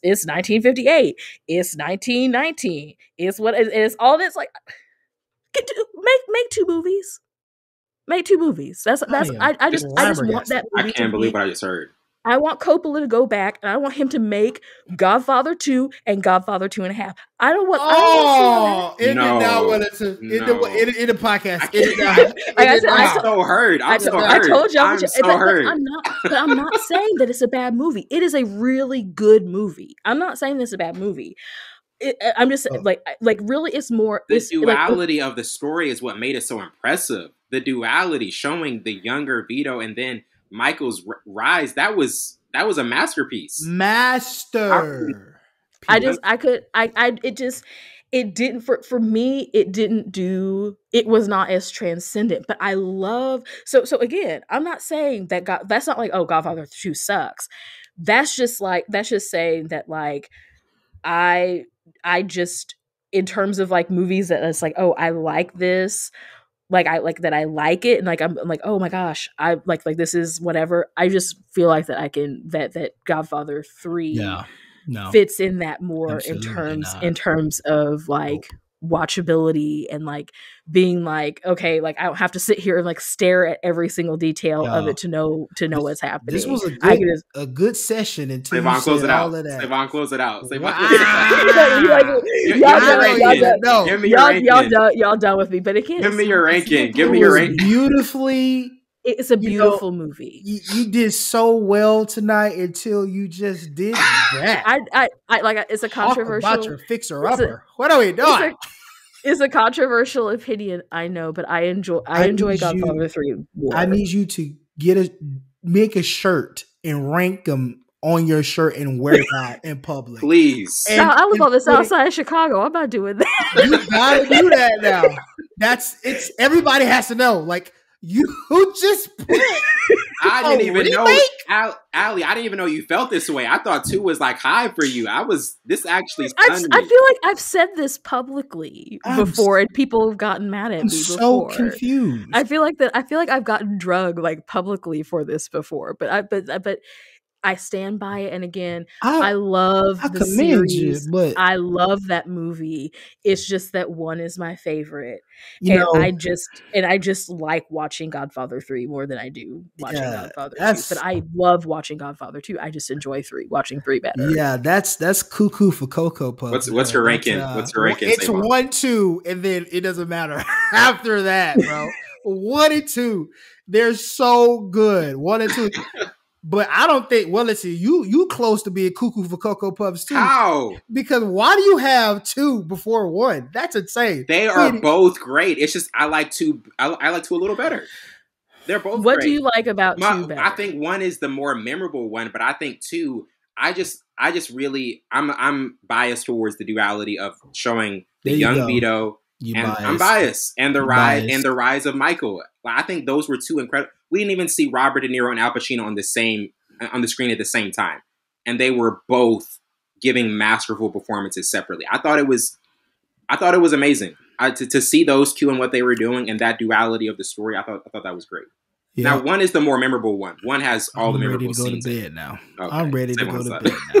it's 1958. It's 1919. It's what it's all this like. Make two movies. Make two movies. I just want that movie. I can't believe what I just heard. I want Coppola to go back and I want him to make Godfather 2 and Godfather 2.5. I don't want. In the podcast. I'm so hurt. I told y'all. I'm so hurt. I'm not saying that it's a bad movie. It is a really good movie. I'm not saying it's a bad movie. I'm just like really, it's more the duality of the story is what made it so impressive. The duality showing the younger Vito and then Michael's rise. That was a masterpiece. It didn't for me. It was not as transcendent. But I love so again. I'm not saying that that's not like, oh, Godfather 2 sucks. That's just saying that like I just, in terms of like movies that it's like, oh, I like this, like I like that, I like it, and like I'm like, oh my gosh, I like this is whatever. I just feel like that I can that Godfather 3 fits in that more in terms of like watchability and like being like, okay, like I don't have to sit here and like stare at every single detail of it to know what's happening. This was a good session until Savon, you close said it out. all of that. Savon, close it out. Y'all done with me, but it can't. Give me your ranking. Give me your ranking. Beautifully. It's a beautiful movie. You did so well tonight until you just did that. I like it's a controversial. Talk about your fixer upper. What are we doing? It's a controversial opinion, I know, but I enjoy Godfather 3 more. I need you to make a shirt and rank them on your shirt and wear that in public, please. I live on the south side of Chicago. I'm not doing that. You gotta do that now. Everybody has to know. Like, you just put I didn't even know, Ally, I didn't even know you felt this way. I thought 2 was like high for you. This actually stunned me. I feel like I've said this publicly before, and people have gotten mad at me before. So confused. I feel like I've gotten drugged like publicly for this before, but I stand by it. And again, I love the series. But I love that movie. It's just that 1 is my favorite. I just like watching Godfather 3 more than I do watching Godfather 2. But I love watching Godfather 2. I just enjoy watching 3 better. Yeah, that's cuckoo for Cocoa Puffs. What's your ranking? What's your ranking? It's 1, 2, and then it doesn't matter after that, bro. 1 and 2. They're so good. 1 and 2. But I don't think. Well, let's see. You close to being cuckoo for Cocoa Puffs too. How? Because why do you have 2 before 1? That's insane. They are both great. It's just I like 2. I like 2 a little better. They're both. What great. do you like about 2 better? I think 1 is the more memorable one, but I think 2. I just really. I'm biased towards the duality of showing the young Vito. I'm biased, and the rise of Michael. I think those were 2 incredible. We didn't even see Robert De Niro and Al Pacino on the screen at the same time, and they were both giving masterful performances separately. I thought it was amazing to see those 2 and what they were doing, and that duality of the story. I thought that was great. Yeah. Now 1 is the more memorable one. 1 has all the memorable scenes. I'm ready to go to bed now. Okay. I'm ready to go to bed now.